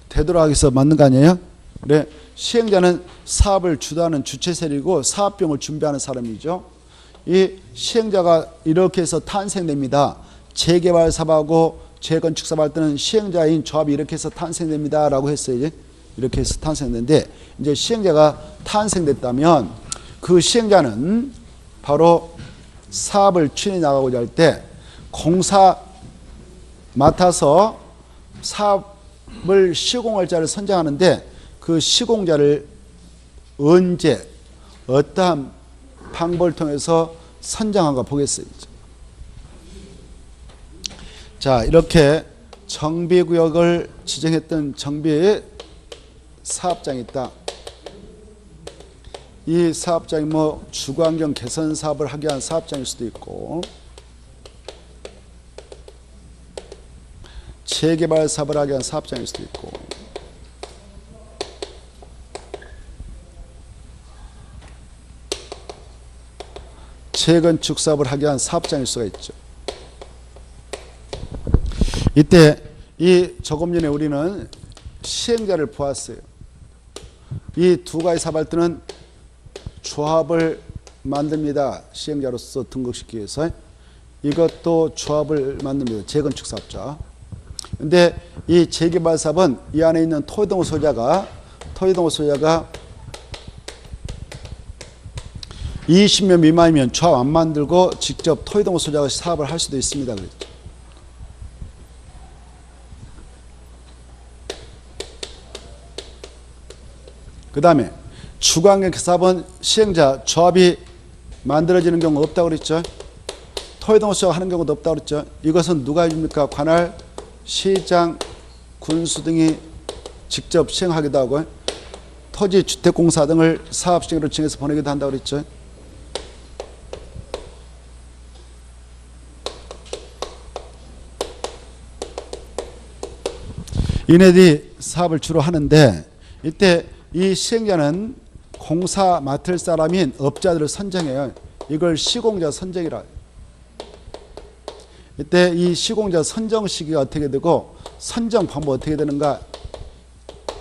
되도록 하기 위해서 만든 거 아니에요? 그래, 시행자는 사업을 주도하는 주체세력이고 사업비용을 준비하는 사람이죠. 이 시행자가 이렇게 해서 탄생됩니다. 재개발 사업하고 재건축 사업할 때는 시행자인 조합이 이렇게 해서 탄생됩니다 라고 했어요. 이렇게 해서 탄생됐는데 이제 시행자가 탄생됐다면 그 시행자는 바로 사업을 추진해 나가고자 할 때 공사 맡아서 사업을 시공할 자를 선정하는데 그 시공자를 언제 어떠한 방법을 통해서 선정한가 보겠어요. 자, 이렇게 정비구역을 지정했던 정비 사업장이 있다. 이 사업장이 뭐 주거환경 개선 사업을 하기 위한 사업장일 수도 있고 재개발 사업을 하기 위한 사업장일 수도 있고 재건축 사업을 하기 위한 사업장일 수가 있죠. 이때 이 조금 전에 우리는 시행자를 보았어요. 이 2가지 사업할 때는 조합을 만듭니다. 시행자로서 등록시키기 위해서. 이것도 조합을 만듭니다. 재건축 사업자. 근데 이 재개발 사업은 이 안에 있는 토지동호 소유자가 20명 미만이면 조합 안 만들고 직접 토지동호 소유자가 사업을 할 수도 있습니다. 그랬죠. 그 다음에 주거환경 사업은 시행자 조합이 만들어지는 경우 없다고 그랬죠. 토지동호 소유자가 하는 경우도 없다고 그랬죠. 이것은 누가 해줍니까? 관할, 시장, 군수 등이 직접 시행하기도 하고 토지 주택공사 등을 사업시행으로 정해서 보내기도 한다고 그랬죠. 이네들이 사업을 주로 하는데 이때 이 시행자는 공사 맡을 사람인 업자들을 선정해요. 이걸 시공자 선정이라. 이때 이 시공자 선정 시기가 어떻게 되고 선정 방법 어떻게 되는가?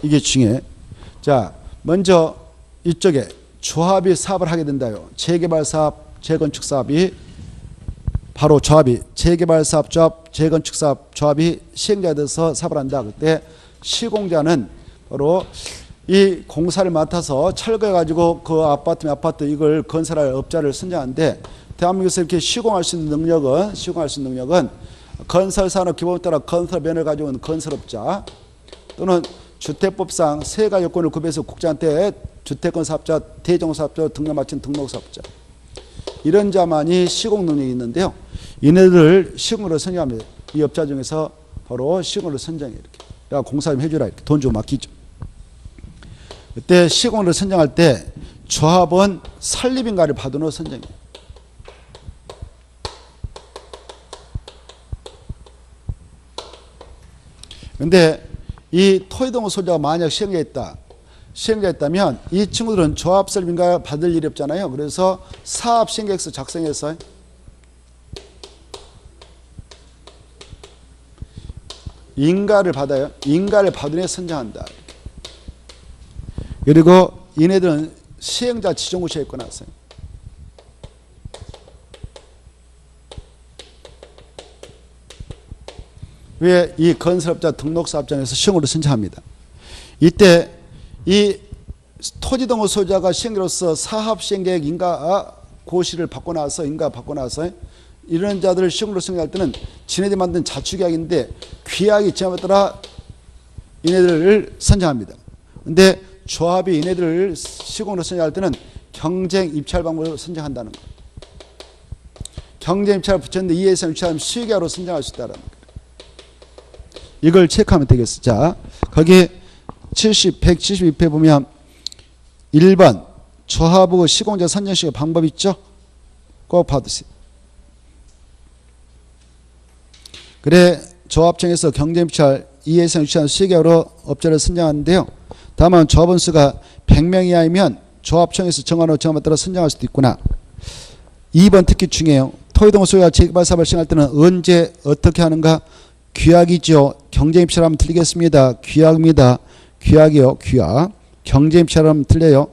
이게 중요해. 자, 먼저 이쪽에 조합이 사업을 하게 된다요. 재개발 사업, 재건축 사업이 바로 조합이 재개발 사업 조합, 재건축 사업 조합이 시행자가 돼서 사업을 한다. 그때 시공자는 바로 이 공사를 맡아서 철거해가지고 그 아파트면 아파트 이걸 건설할 업자를 선정하는데 대한민국에서 이렇게 시공할 수 있는 능력은 건설산업기본법에 따라 건설면을 가지고 있는 건설업자 또는 주택법상 세 가지 요건을 구비해서 국장한테 주택건 사업자, 대종사업자 등록 마친 등록사업자 이런 자만이 시공 능력이 있는데요. 이네들을 시공으로 선정합니다. 이 업자 중에서 바로 시공으로 선정해 이렇게. 야 공사 좀 해주라 이렇게 돈 주고 맡기죠. 그때 시공으로 선정할 때 조합은 설립인가를 받은 선정해요. 근데 이 토지동호 소유자가 만약 시행자였다면 이 친구들은 조합 설립인가 받을 일이 없잖아요. 그래서 사업 시행계획서 작성해서 인가를 받아요. 인가를 받은 애 선정한다. 그리고 이네들은 시행자 지정구시에 있고 나서요. 왜 이 건설업자 등록사업장에서 시행으로 선정합니다. 이때 이 토지동호 소유자가 시행자로서 사업시행계획 인가 고시를 받고 나서 이런 자들을 시행으로 선정할 때는 지네들이 만든 자축계약인데 규약이 지함에 따라 이네들을 선정합니다. 근데 조합이 이네들을 시공으로 선정할 때는 경쟁 입찰 방법으로 선정한다는 거. 경쟁 입찰을 붙였는데 이 예산 입찰하면 수익계약으로 선정할 수 있다는 거. 이걸 체크하면 되겠어. 자, 거기 172페 보면 1번 조합의 시공자 선정식 방법 있죠? 꼭 받으세요. 그래 조합청에서 경쟁입찰 이해상 유치한 수익계약으로 업자를 선정하는데요. 다만 조합원 수가 100명 이하이면 조합청에서 정한 정함에 따라 선정할 수도 있구나. 2번 특히 중요해요. 토지동호 소유가 재개발 사업을 시행할 때는 언제 어떻게 하는가? 규약이죠. 경쟁입찰하면 틀리겠습니다. 규약입니다. 규약이요. 규약. 경쟁입찰하면 틀려요.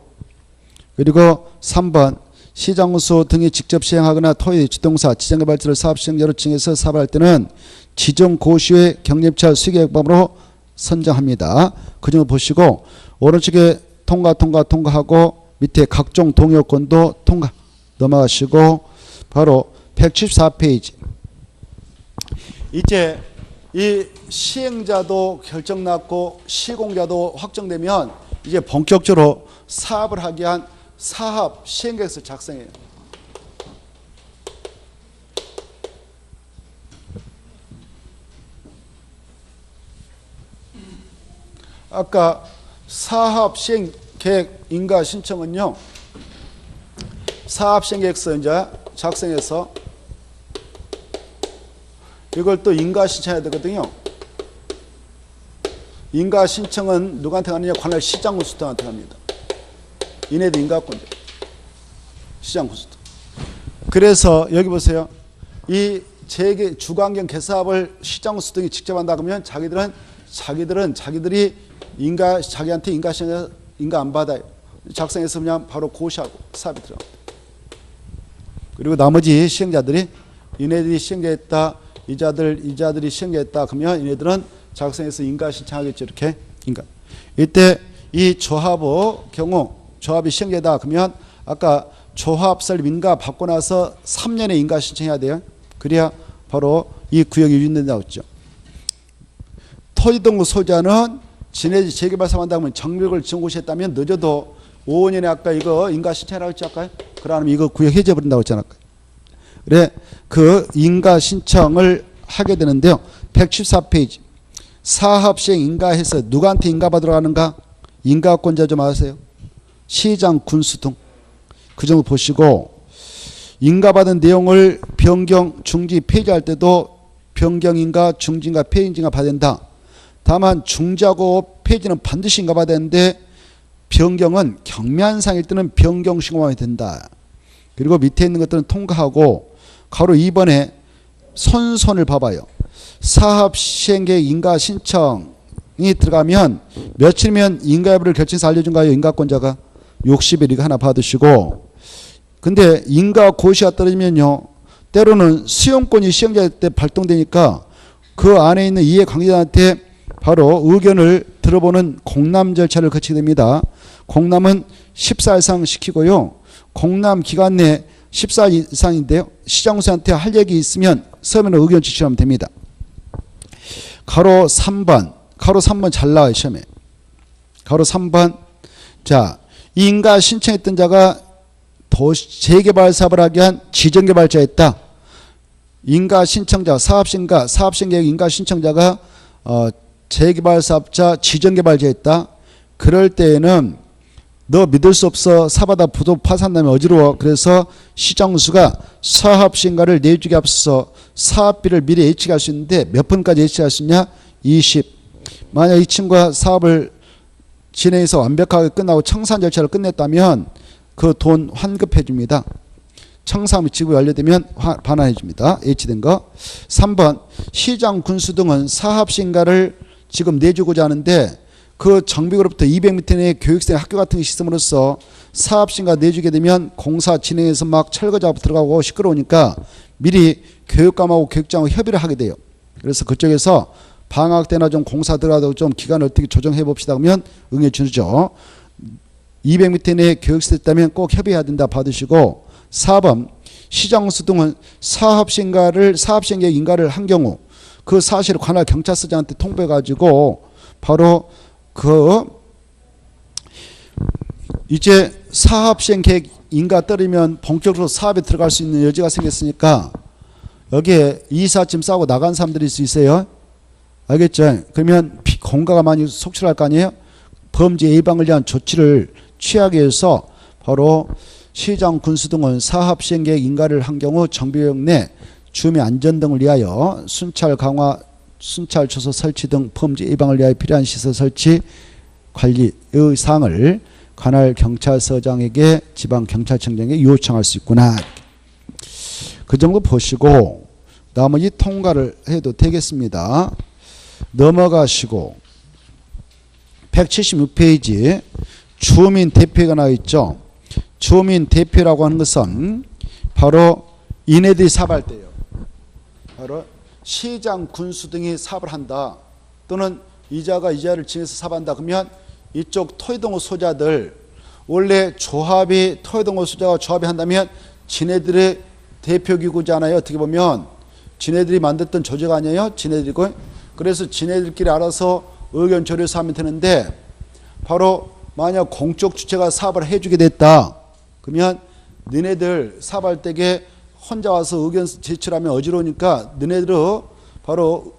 그리고 3번 시장수 등이 직접 시행하거나 토지 주동사 지정개발지를 사업시행자로 지정해서 사업할 때는 지정고시의 경쟁입찰 수익계획법으로 선정합니다. 그 점을 보시고 오른쪽에 통과하고 밑에 각종 동의요건도 통과 넘어가시고 바로 174페이지 이제 이 시행자도 결정났고 시공자도 확정되면 이제 본격적으로 사업을 하기 위한 사업 시행계획서 작성해요. 아까 사업 시행계획 인가 신청은요. 사업 시행계획서 이제 작성해서 이걸 또 인가 신청해야 되거든요. 인가 신청은 누구한테 가느냐? 관할 시장 군수들한테 갑니다. 이네들 인가권자. 시장 군수들. 그래서 여기 보세요. 이 주관경 개사업을 시장 군수들이 직접 한다 그러면 자기들이 자기한테 인가 신청 인가 안 받아요. 작성해서 그냥 바로 고시하고 사업이 들어갑니다. 그리고 나머지 시행자들이 이네들이 시행자했다. 이자들이 시행했다 그러면 얘네들은 작성해서 인가 신청하겠죠. 이렇게 인가. 이때 이 조합의 경우 조합이 시행되다 그러면 아까 조합 설립 인가 받고 나서 3년에 인가 신청해야 돼요. 그래야 바로 이 구역이 유지된다고 했죠. 토지동호 소유자는 지네들이 재개발 사업한다고 하면 정비를 지정고시했다면 늦어도 5년에 아까 이거 인가 신청하라고 했죠. 아까 그러면 이거 구역 해제해버린다고 했잖아. 그래 그 인가 신청을 하게 되는데요. 114페이지 사업 시행 인가해서 누구한테 인가 받으러 가는가? 인가권자 좀 아세요? 시장 군수 등 그 정도 보시고 인가받은 내용을 변경 중지 폐지할 때도 변경인가 중지인가 폐지인가 받아야 된다. 다만 중지하고 폐지는 반드시 인가받아야 되는데 변경은 경미한상일 때는 변경 신고만 된다. 그리고 밑에 있는 것들은 통과하고 가로 2번에 손을 봐봐요. 사업 시행계획 인가 신청 들어가면 며칠이면 인가여부를 결정해서 알려준가요? 인가권자가 60일 이거 하나 받으시고, 근데 인가 고시가 떨어지면요 때로는 수용권이 시행자 때 발동되니까 그 안에 있는 이해관계자한테 바로 의견을 들어보는 공람 절차를 거치게 됩니다. 공람은 14일 이상 시키고요. 공람 기간 내 14일 이상인데요. 시장수한테 할 얘기 있으면 서면으로 의견 제출하면 됩니다. 가로 3번 잘 나와요 시험에. 가로 3번. 자, 인가 신청했던 자가 재개발 사업을 하기 위한 지정개발자였다. 인가 신청자, 사업신계획 인가 신청자가 재개발 사업자, 지정개발자였다. 그럴 때에는 너 믿을 수 없어. 사바다 부도 파산나면 어지러워. 그래서 시정수가 사업신가를 내주기 앞서서 사업비를 미리 예측할 수 있는데 몇 분까지 예측할 수 있냐? 20. 만약 이 친구가 사업을 진행해서 완벽하게 끝나고 청산 절차를 끝냈다면 그 돈 환급해 줍니다. 청산비 지급이 완료되면 반환해 줍니다. 예치된 거. 3번 시장 군수 등은 사업신가를 지금 내주고자 하는데 그 정비로부터 200m 내에 교육생 학교 같은 게 시스템으로서 사업신가 내주게 되면 공사 진행해서 막 철거 작업 들어가고 시끄러우니까 미리 교육감하고 교육장하고 협의를 하게 돼요. 그래서 그쪽에서 방학 때나 좀 공사 들어가도 좀 기간을 어떻게 조정해 봅시다 그러면 응해 주죠. 200m 내에 교육시설 있다면 꼭 협의해야 된다 받으시고, 4번 시장수 등은 사업신계 인가를 한 경우 그 사실을 관할 경찰서장한테 통보해 가지고 바로 이제 사업시행 계획 인가 떨어지면 본격적으로 사업에 들어갈 수 있는 여지가 생겼으니까 여기에 이삿짐 싸고 나간 사람들일 수 있어요. 알겠죠? 그러면 공가가 많이 속출할 거 아니에요? 범죄 예방을 위한 조치를 취하기 위해서 바로 시장 군수 등은 사업시행 계획 인가를 한 경우 정비구역 내 주민 안전 등을 위하여 순찰 강화, 순찰 초소 설치 등 범죄 예방을 위하여 필요한 시설 설치 관리의 사항을 관할 경찰서장에게 지방경찰청장에게 요청할 수 있구나. 그 정도 보시고 나머지 통과를 해도 되겠습니다. 넘어가시고 176페이지 주민 대표가 나와 있죠. 주민 대표라고 하는 것은 바로 이네들이 사업할 때요. 바로 시장 군수 등이 사업을 한다. 또는 이자가 이자를 지내서 사업한다. 그러면 이쪽 토지동호 소자들 원래 조합이 토지동호 소자가 조합이 한다면 지네들의 대표기구잖아요. 어떻게 보면 지네들이 만들었던 조직 아니에요. 지네들이고. 그래서 지네들끼리 알아서 의견 조율해서 하면 되는데 바로 만약 공적 주체가 사업을 해주게 됐다. 그러면 너네들 사업할 때에 혼자 와서 의견 제출하면 어지러우니까 너네들은 바로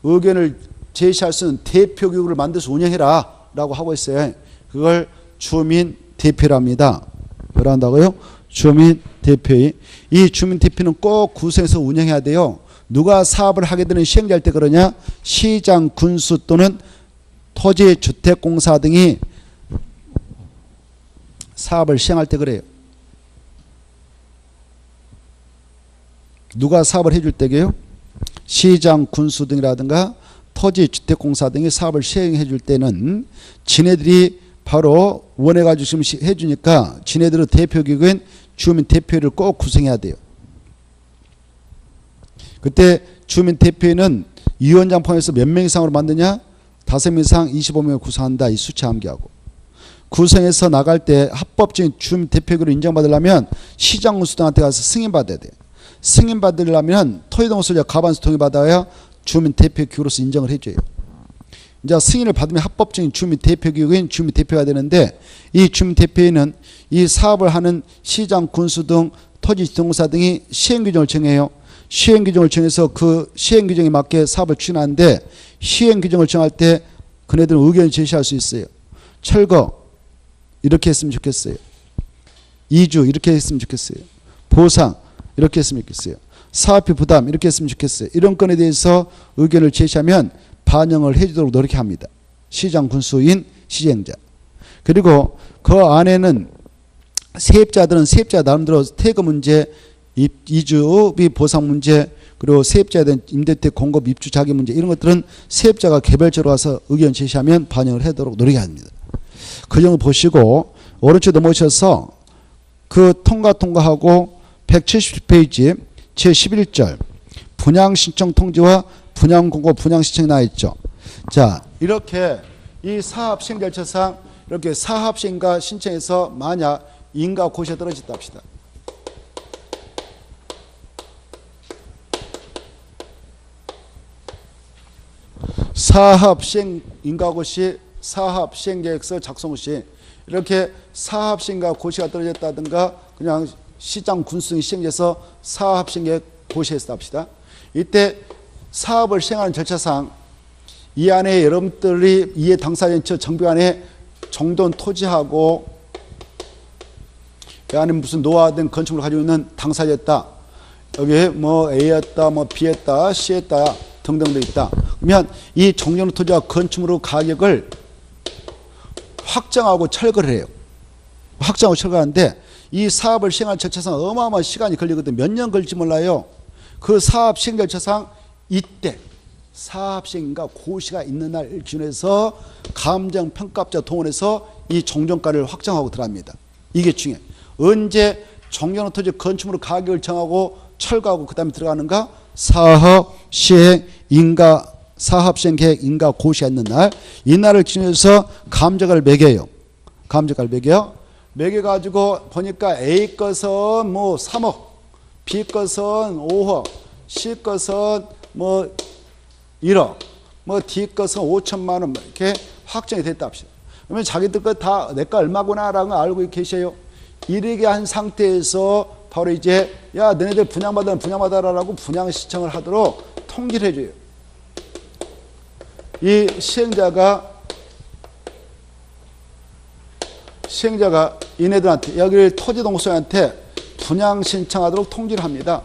의견을 제시할 수 있는 대표기구를 만들어서 운영해라 라고 하고 있어요. 그걸 주민 대표랍니다. 뭐라 한다고요? 주민 대표이. 이 주민 대표는 꼭 구성해서 운영해야 돼요. 누가 사업을 하게 되는 시행자일 때 그러냐? 시장, 군수 또는 토지주택공사 등이 사업을 시행할 때 그래요. 누가 사업을 해줄 때게요? 시장, 군수 등이라든가 토지주택공사 등이 사업을 시행해 줄 때는 지네들이 바로 원해가지고 지금 해주니까 지네들의 대표기구인 주민 대표를 꼭 구성해야 돼요. 그때 주민 대표는 위원장 포함해서 몇 명 이상으로 만드냐? 5명 이상 25명을 구성한다. 이 수치 암기하고. 구성해서 나갈 때 합법적인 주민 대표기구를 인정받으려면 시장군수등한테 가서 승인받아야 돼요. 승인받으려면 토지동호소자 가반수 동의받아야 주민 대표기구로서 인정을 해줘요. 이제 승인을 받으면 합법적인 주민 대표기구인 주민 대표가 되는데 이 주민 대표에는 이 사업을 하는 시장, 군수 등 토지주택공사 등이 시행규정을 정해요. 시행규정을 정해서 그 시행규정에 맞게 사업을 추진하는데 시행규정을 정할 때 그네들은 의견을 제시할 수 있어요. 철거 이렇게 했으면 좋겠어요. 이주 이렇게 했으면 좋겠어요. 보상 이렇게 했으면 좋겠어요. 사업비 부담 이렇게 했으면 좋겠어요. 이런 건에 대해서 의견을 제시하면 반영을 해주도록 노력합니다. 시장, 군수인 시행자. 그리고 그 안에는 세입자들은 세입자 나름대로 태거 문제, 이주비 보상 문제, 그리고 세입자에 대한 임대주택 공급 입주 자기 문제 이런 것들은 세입자가 개별적으로 와서 의견 제시하면 반영을 하도록 노력해야 합니다. 그 정도 보시고 오른쪽 넘어오셔서 그 통과하고 170페이지 제11절 분양신청 통지와 분양공고 분양신청이 나와 있죠. 자, 이렇게 이 사업시행 절차상 이렇게 사업시행과 신청에서 만약 인가 고시가 떨어졌다 합시다. 사업시행 인가고시, 사업시행계획서 작성 시 이렇게 사업시행과 고시가 떨어졌다든가 그냥 시장 군수증이 시행돼서 사업시행계획 고시했다 합시다. 이때 사업을 시행하는 절차상 이 안에 여러분들이 이해 당사자인 정비관에 정돈 토지하고 그 안에 무슨 노화된 건축물을 가지고 있는 당사자였다. 여기에 뭐 A였다, 뭐 B였다, C였다 등등도 있다. 그러면 이 정전 토지와 건축물의 가격을 확정하고 철거를 해요. 확정하고 철거하는데 이 사업을 시행할 절차상 어마어마한 시간이 걸리거든요. 몇 년 걸릴지 몰라요. 그 사업 시행 절차상 이때 사업 시행인가 고시가 있는 날 기준해서 감정평가업자 동원해서 이 종전가를 확정하고 들어갑니다. 이게 중요해요. 언제 정전 토지 건축물의 가격을 정하고 철거하고 그 다음에 들어가는가? 사업 시행 인가 사업 시행 계획 인가 고시가 있는 날 이날을 기준해서 감정가를 매겨요. 감정가를 매겨. 매겨가지고 보니까 A 것은 뭐 3억, B 것은 5억, C 것은 뭐 1억, 뭐 D 것은 5천만 원 이렇게 확정이 됐다 합시다. 그러면 자기들 것 다 내 거 얼마구나라는 걸 알고 계셔요. 이렇게 한 상태에서 바로 이제 야 너네들 분양받아라라고 분양 신청을 하도록 통지를 해줘요. 이 시행자가 이네들한테 여기를 토지동소한테 분양 신청하도록 통지를 합니다.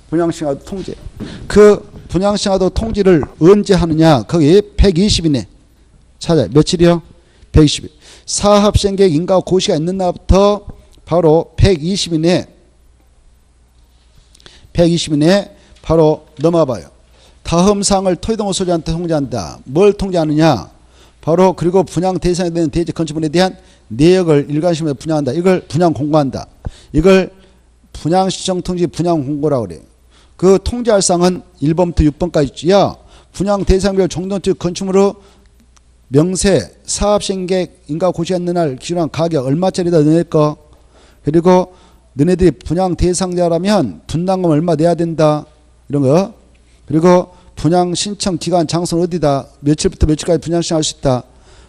분양 신청하도록 통지. 그 분양 신청하도록 통지를 언제 하느냐? 거기 120일에 찾아요. 며칠이요? 120일. 사업 시행 계획 인가 고시가 있는 날부터 바로 120일 내에 바로 넘어봐요. 다음 사항을 토지동소지한테 통지한다. 뭘 통지하느냐? 바로 그리고 분양 대상에 되는 대지 건축물에 대한 내역을 일관시험에 분양한다. 이걸 분양 공고한다. 이걸 분양 신청 통지 분양 공고라고 그래요. 그 통지할 사항은 1번부터 6번까지 있지요. 분양 대상별 정돈지 건축물의 명세, 사업 시행 계획 인가 고시가 있는 날 기준한 가격 얼마짜리다 너네 거. 그리고 너네들이 분양 대상자라면 분담금 얼마 내야 된다. 이런 거. 그리고 분양 신청 기간 장소는 어디다. 며칠부터 며칠까지 분양 신청할 수 있다.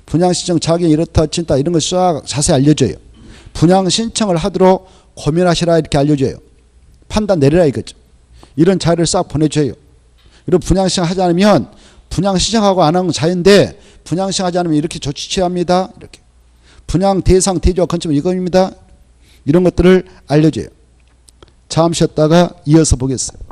분양 신청 자격이 이렇다 친다 이런 거 싹 자세히 알려줘요. 분양 신청을 하도록 고민하시라 이렇게 알려줘요. 판단 내리라 이거죠. 이런 자료를 싹 보내줘요. 그리고 분양 신청하지 않으면 분양 신청하고 안 하는 건 자유인데 분양 신청하지 않으면 이렇게 조치 취합니다. 이렇게 분양 대상 대지와 건축물 이겁니다. 이런 것들을 알려줘요. 잠시 쉬었다가 이어서 보겠습니다.